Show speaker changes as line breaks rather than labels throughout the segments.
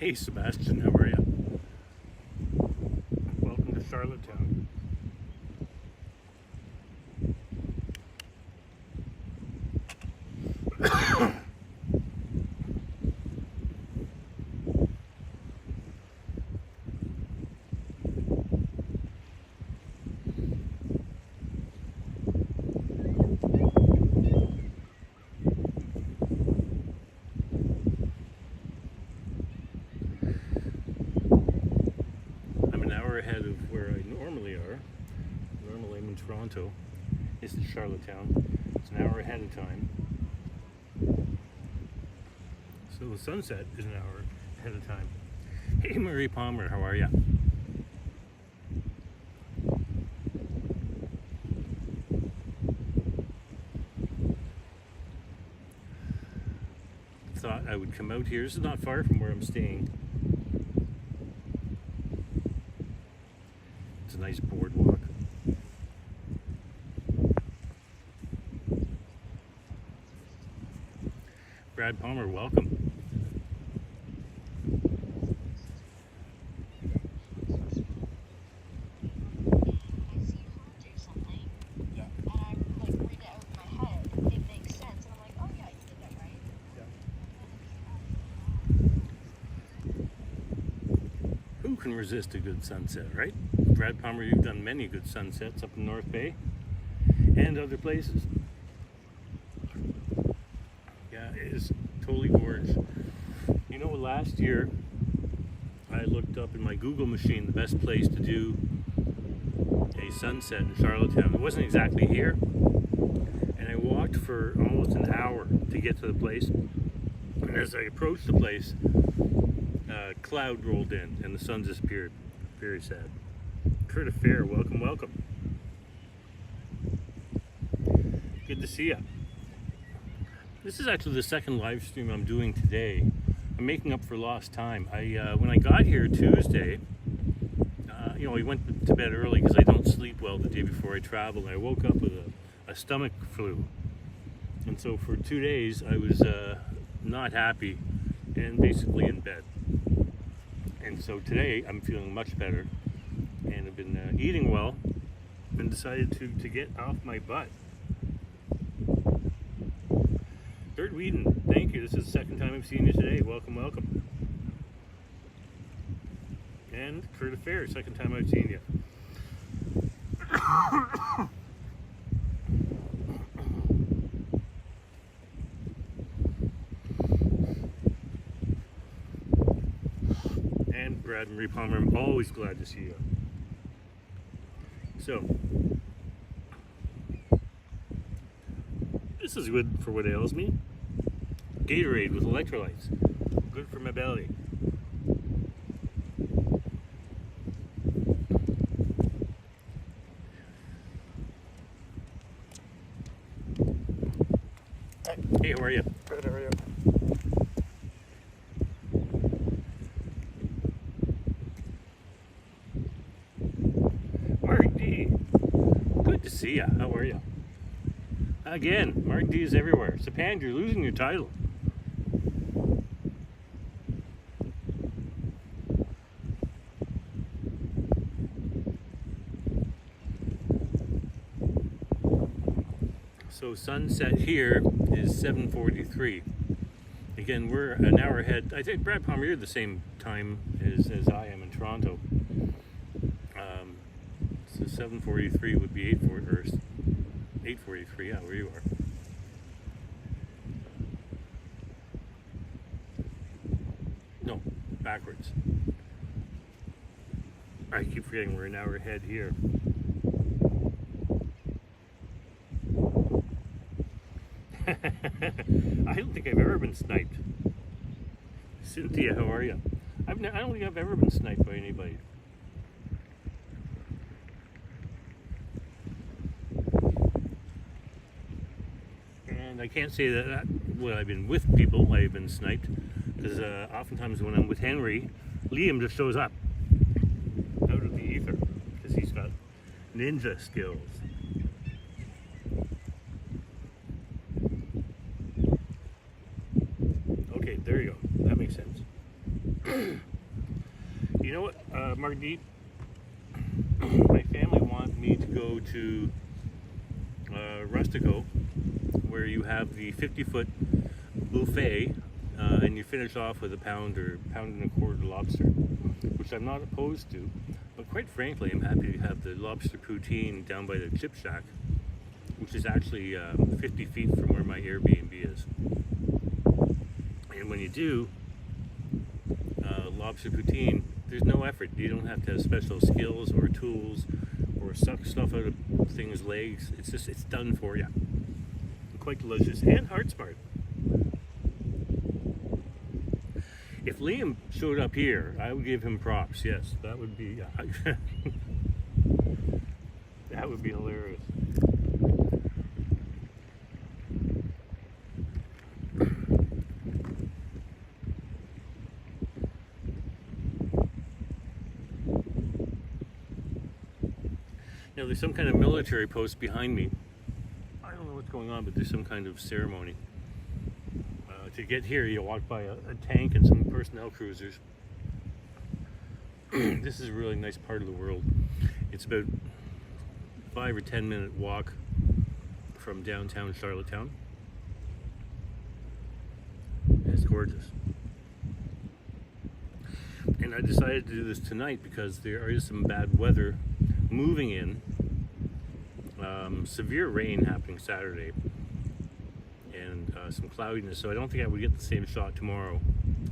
Hey Sebastian, how are you? Welcome to Charlottetown. I'm an hour ahead of where I normally are. Normally I'm in Toronto. This is Charlottetown. It's an hour ahead of time. So the sunset is an hour ahead of time. Hey Marie Palmer, how are you? Thought I would come out here. This is not far from where I'm staying. It's a nice boardwalk. Brad Palmer, welcome. Who can resist a good sunset, right? Brad Palmer, you've done many good sunsets up in North Bay and other places. Yeah, it is totally gorgeous. You know, last year I looked up in my Google machine the best place to do a sunset in Charlottetown. It wasn't exactly here, and I walked for almost an hour to get to the place. And as I approached the place, a cloud rolled in and the sun disappeared. Very sad. Curtis Fair, welcome, welcome. Good to see you. This is actually the second live stream I'm doing today. I'm making up for lost time. When I got here Tuesday, I went to bed early because I don't sleep well the day before I travel. And I woke up with a stomach flu. And so for 2 days, I was not happy and basically in bed. And so today, I'm feeling much better. And I've been eating well and decided to get off my butt. Gert Whedon, thank you. This is the second time I've seen you today. Welcome, welcome. And Curtis Fair, second time I've seen you. And Brad and Marie Palmer, I'm always glad to see you. So, this is good for what ails me. Gatorade with electrolytes. Good for my belly. Hey, how are you?
Good, how are you?
Mark D. Good to see you. How are you? Again, Mark D is everywhere. Sapand, you're losing your title. So sunset here is 7:43. Again, we're an hour ahead. I think Brad Palmer, you're the same time as I am in Toronto. So 7:43 would be 8:43. Yeah, where you are. No, backwards. I keep forgetting we're an hour ahead here. I don't think I've ever been sniped. Cynthia, how are you? I don't think I've ever been sniped by anybody. And I can't say that when I've been with people, I've been sniped. Because oftentimes when I'm with Henry, Liam just shows up out of the ether. Because he's got ninja skills. Okay, there you go. That makes sense. Margit, my family want me to go to Rustico, where you have the 50-foot buffet, and you finish off with a pound or pound and a quarter lobster, which I'm not opposed to. But quite frankly, I'm happy to have the lobster poutine down by the chip shack, which is actually 50 feet from where my Airbnb is. And when you do lobster poutine, there's no effort. You don't have to have special skills or tools or suck stuff out of things' legs. It's done for you. Quite delicious and heart smart. If Liam showed up here, I would give him props. Yes, that would be that would be hilarious. Now there's some kind of military post behind me. I don't know what's going on, but there's some kind of ceremony. To get here, you walk by a tank and some personnel cruisers. This is a really nice part of the world. It's about 5 or 10 minute walk from downtown Charlottetown. It's gorgeous. And I decided to do this tonight because there is some bad weather moving in. Severe rain happening Saturday. And some cloudiness, so I don't think I would get the same shot tomorrow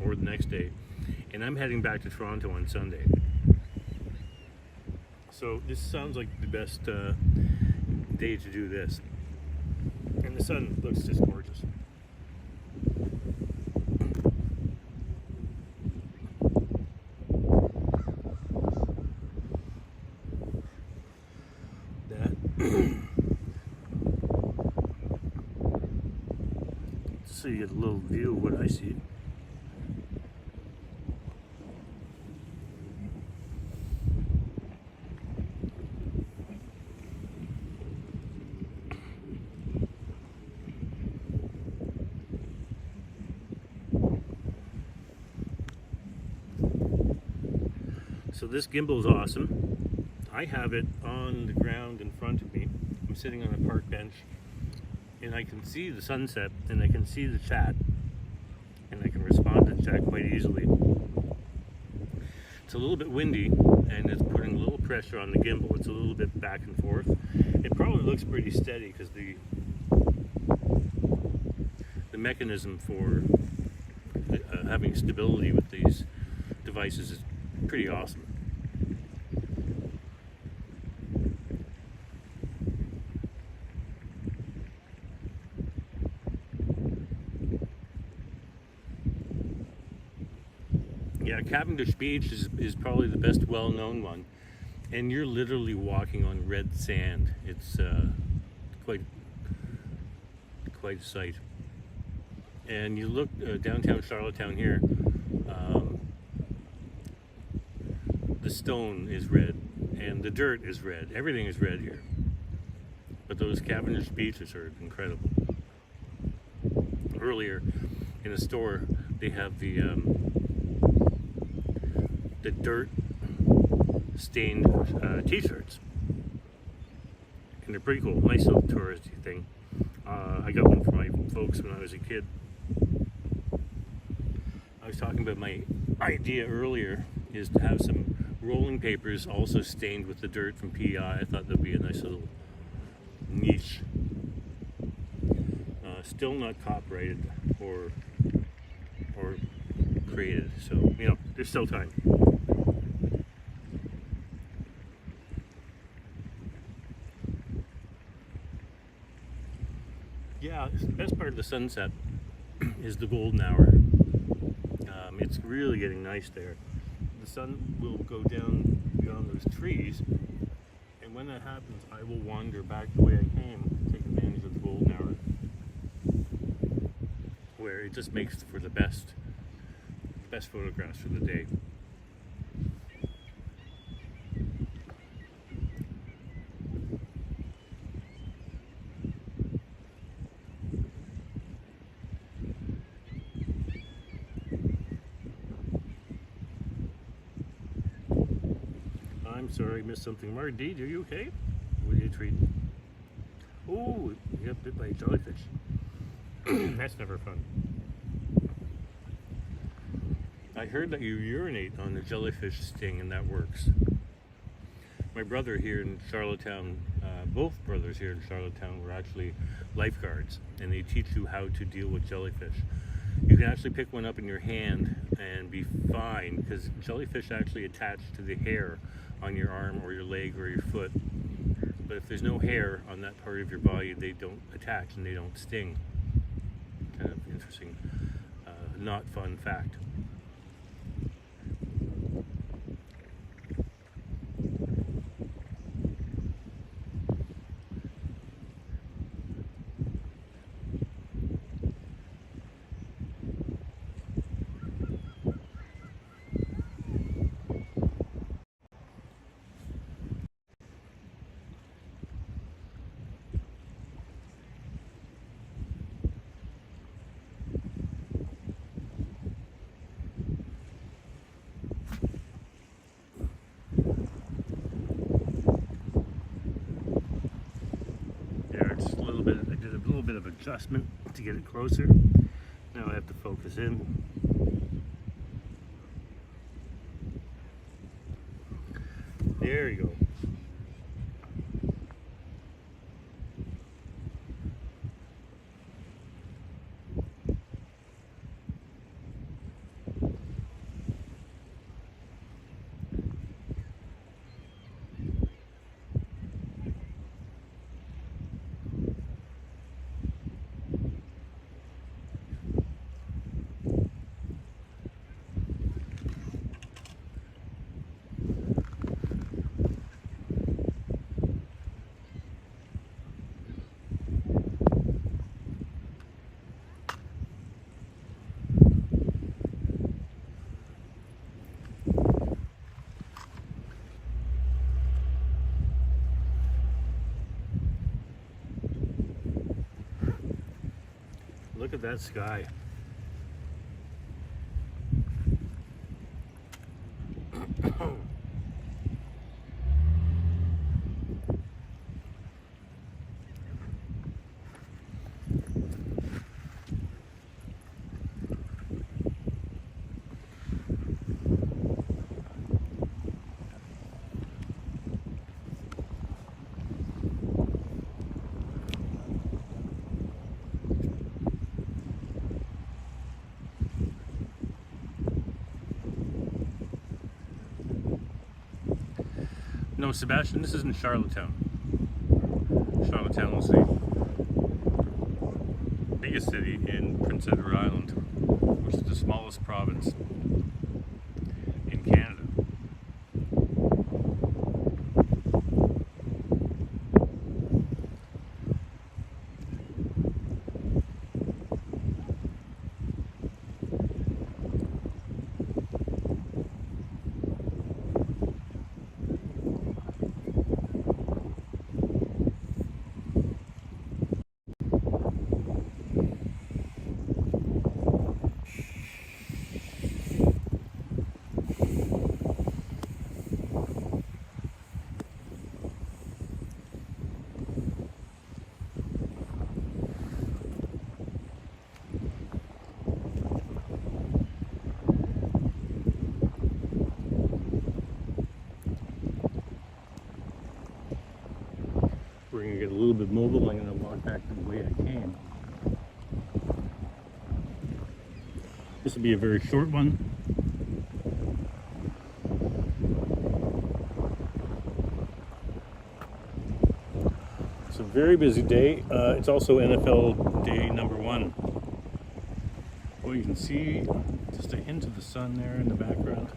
or the next day. And I'm heading back to Toronto on Sunday. So this sounds like the best day to do this. And the sun looks just gorgeous. So you get a little view of what I see. So this gimbal is awesome. I have it on the ground in front of me. I'm sitting on a park bench. And I can see the sunset, and I can see the chat, and I can respond to the chat quite easily. It's a little bit windy, and it's putting a little pressure on the gimbal. It's a little bit back and forth. It probably looks pretty steady because the mechanism for having stability with these devices is pretty awesome. Yeah, Cavendish Beach is probably the best well-known one, and you're literally walking on red sand. It's quite a sight. And you look downtown Charlottetown here, the stone is red, and the dirt is red. Everything is red here. But those Cavendish beaches are incredible. Earlier in a store, they have the dirt stained t-shirts, and they're pretty cool. Nice little touristy thing. I got one for my folks when I was a kid. I was talking about my idea earlier is to have some rolling papers also stained with the dirt from PEI. I thought that'd be a nice little niche. Still not copyrighted or created, so you know there's still time. Yeah, the best part of the sunset is the golden hour. It's really getting nice there. The sun will go down beyond those trees, and when that happens, I will wander back the way I came to take advantage of the golden hour, where it just makes for the best photographs for the day. I'm sorry, I missed something. Marty D, are you okay? What are you treating? Oh, you got bit by a jellyfish. That's never fun. I heard that you urinate on the jellyfish sting and that works. My brother here in Charlottetown, both brothers here in Charlottetown were actually lifeguards, and they teach you how to deal with jellyfish. You can actually pick one up in your hand and be fine, because jellyfish actually attach to the hair on your arm or your leg or your foot. But if there's no hair on that part of your body, they don't attach and they don't sting. Kind of interesting, not fun fact. I did a little bit of adjustment to get it closer. Now I have to focus in. There you go. Look at that sky. No, Sebastian, this isn't Charlottetown. Charlottetown is the biggest city in Prince Edward Island, which is the smallest province in Canada. We're going to get a little bit mobile. I'm going to walk back the way I came. This will be a very short one. It's a very busy day. It's also NFL day #1. Well, you can see just a hint of the sun there in the background.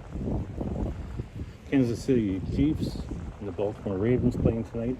Kansas City Chiefs and the Baltimore Ravens playing tonight.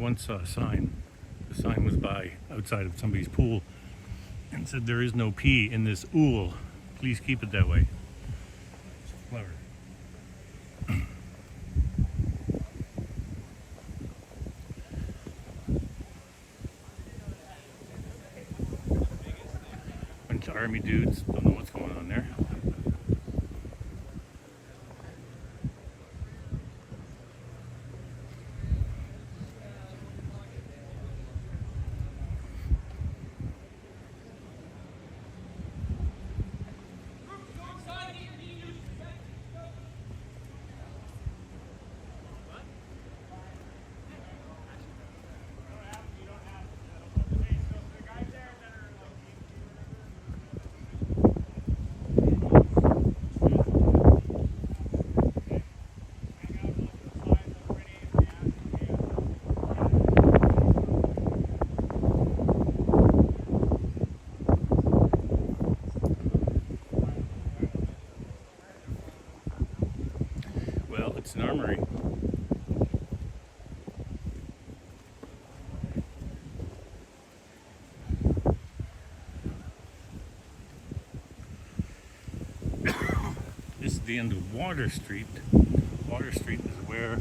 once saw a sign. The sign was by outside of somebody's pool and said there is no pee in this ool. Please keep it that way. It's clever. Bunch of army dudes, don't know what's going on there. Well, it's an armory. This is the end of Water Street. Water Street is where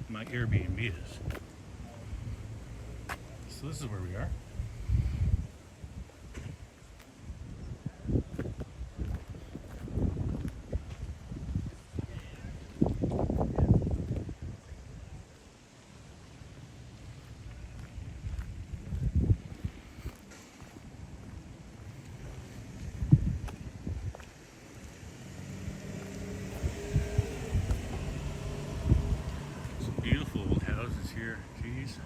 my Airbnb is. So this is where we are. Beautiful old houses here, geez.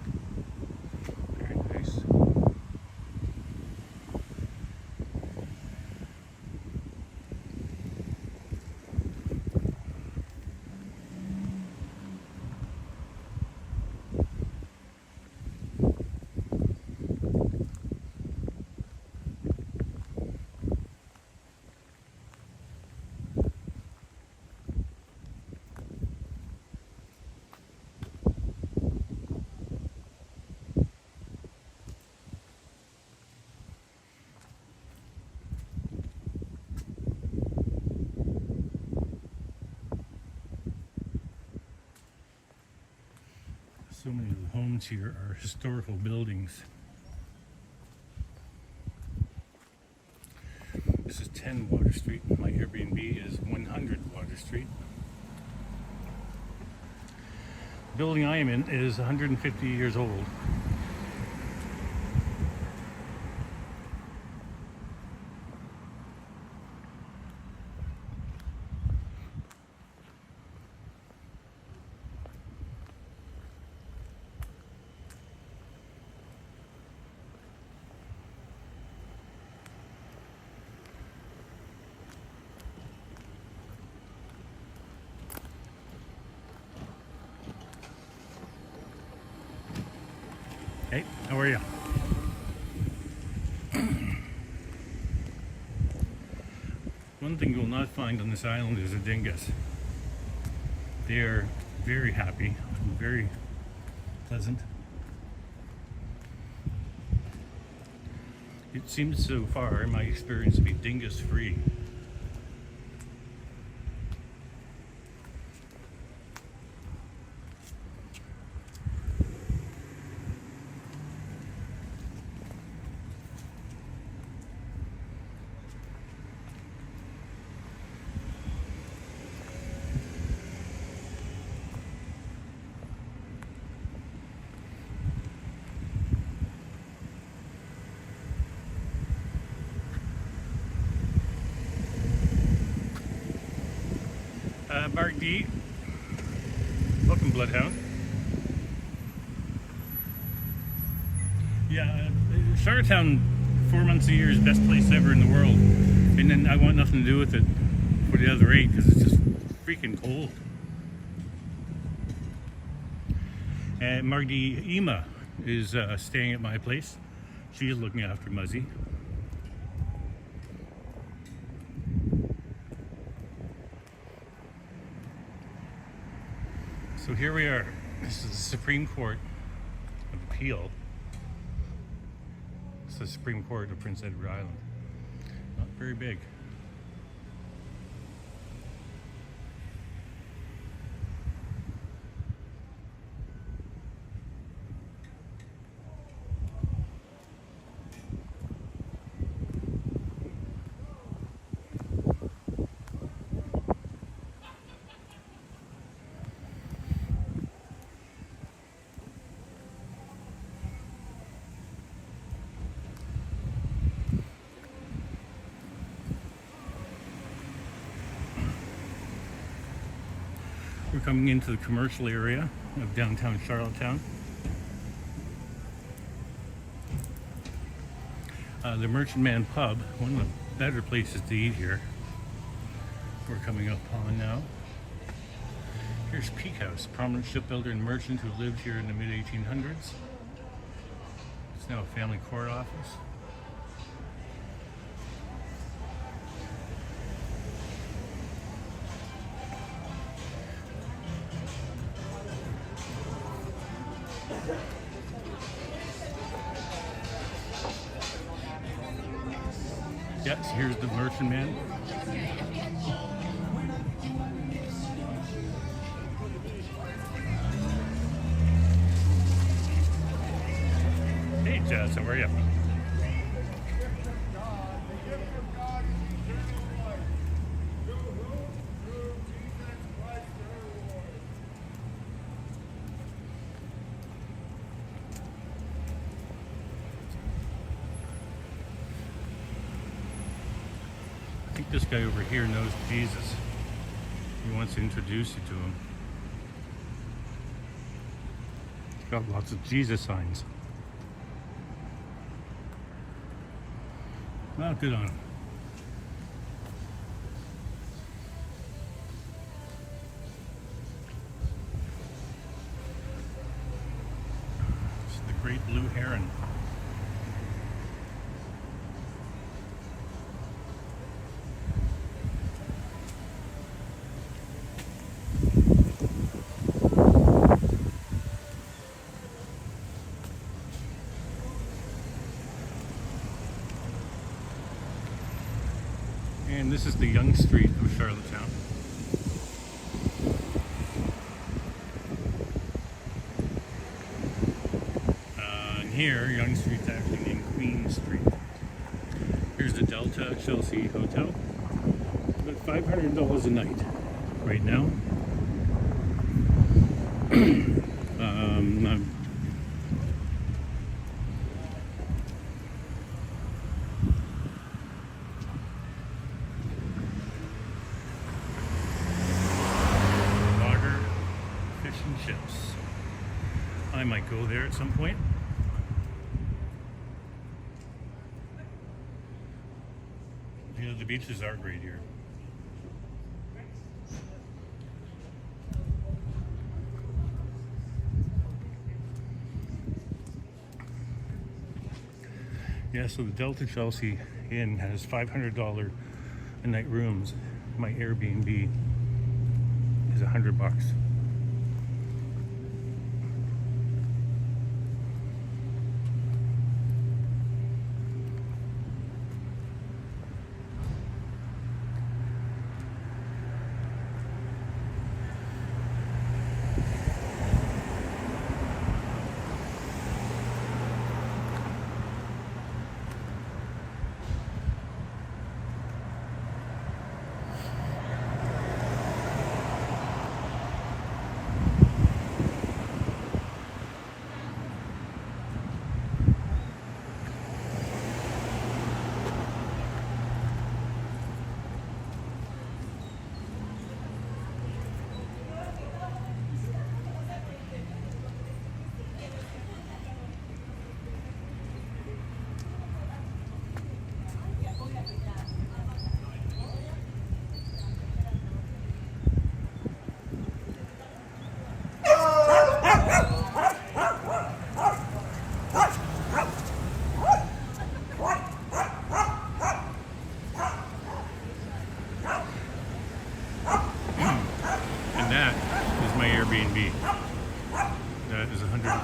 Very nice. So many of the homes here are historical buildings. This is 10 Water Street. My Airbnb is 100 Water Street. The building I am in is 150 years old. Hey, how are you? One thing you'll not find on this island is a dingus. They are very happy and very pleasant. It seems so far, in my experience, to be dingus free. Mark D. Welcome, Bloodhound. Yeah, Charlottetown, 4 months a year is best place ever in the world. And then I want nothing to do with it for the other 8 because it's just freaking cold. And Margie Ema is staying at my place. She is looking after Muzzy. So here we are. This is the Supreme Court of Appeal. It's the Supreme Court of Prince Edward Island. Not very big. We're coming into the commercial area of downtown Charlottetown. The Merchantman Pub, one of the better places to eat here. We're coming up on now. Here's Peak House, a prominent shipbuilder and merchant who lived here in the mid-1800s. It's now a family court office. Yes, here's the Merchantman. Hey Jess, how are you? I think this guy over here knows Jesus. He wants to introduce you to him. He's got lots of Jesus signs. Well, good on him. This is the Great Blue Heron. And this is the Young Street of Charlottetown. And here, Young Street's actually named Queen Street. Here's the Delta Chelsea Hotel. About $500 a night right now. Ships. I might go there at some point. You know, the beaches are great here. Yeah, so the Delta Chelsea Inn has $500 a night rooms. My Airbnb is $100.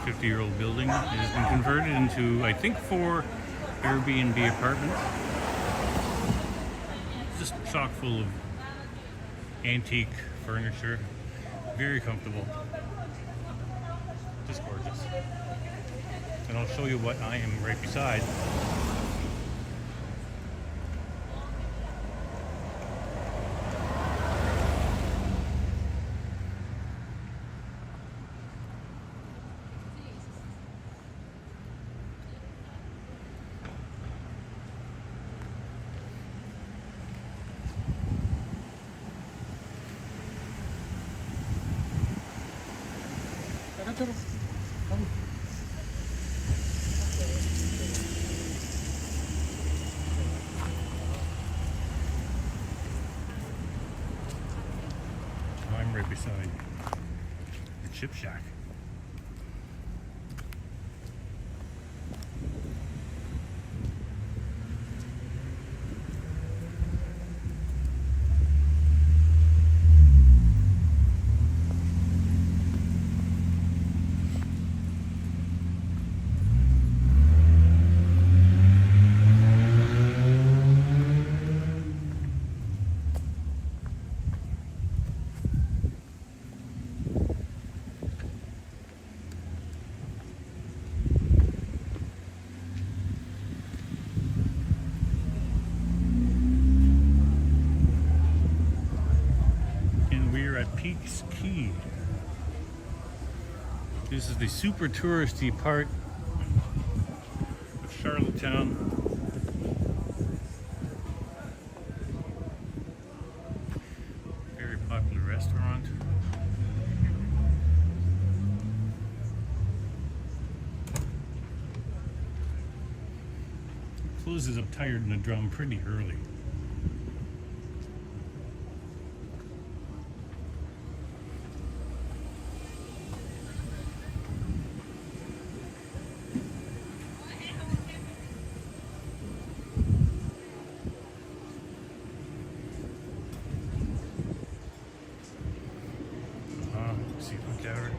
50-year-old building. It has been converted into, I think, 4 Airbnb apartments. Just chock full of antique furniture. Very comfortable. Just gorgeous. And I'll show you what I am right beside. I'm right beside the Chip Shack. Peaks Key. This is the super touristy part of Charlottetown. Very popular restaurant. Closes up Tired in the Drum pretty early. Seafood gallery.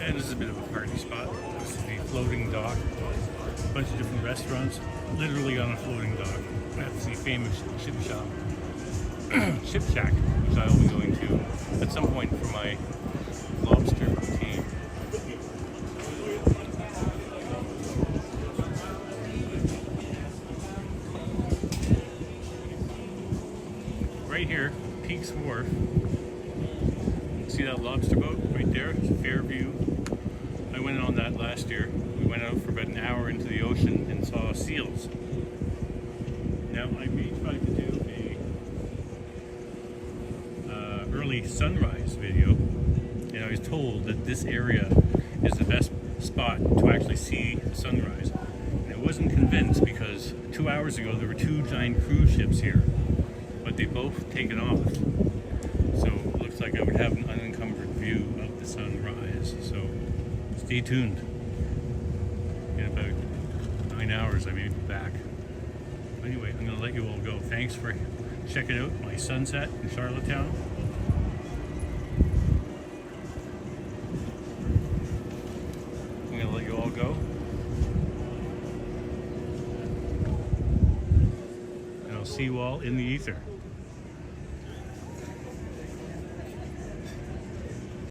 And this is a bit of a party spot. This is the floating dock. A bunch of different restaurants, literally on a floating dock. That's the famous Chip Shack, which I will be going to at some point for my lobster routine. Right here, Peaks Wharf. See that lobster boat right there? It's Fairview. I went on that last year. We went out for about an hour into the ocean and saw seals. Now I may try to do a early sunrise video, and I was told that this area is the best spot to actually see the sunrise. And I wasn't convinced because 2 hours ago there were 2 giant cruise ships here, but they both taken off. So it looks like I would have an unencumbered view of the sunrise. So stay tuned. In about 9 hours I may be back. Anyway, I'm going to let you all go. Thanks for checking out my sunset in Charlottetown. I'm going to let you all go. And I'll see you all in the ether.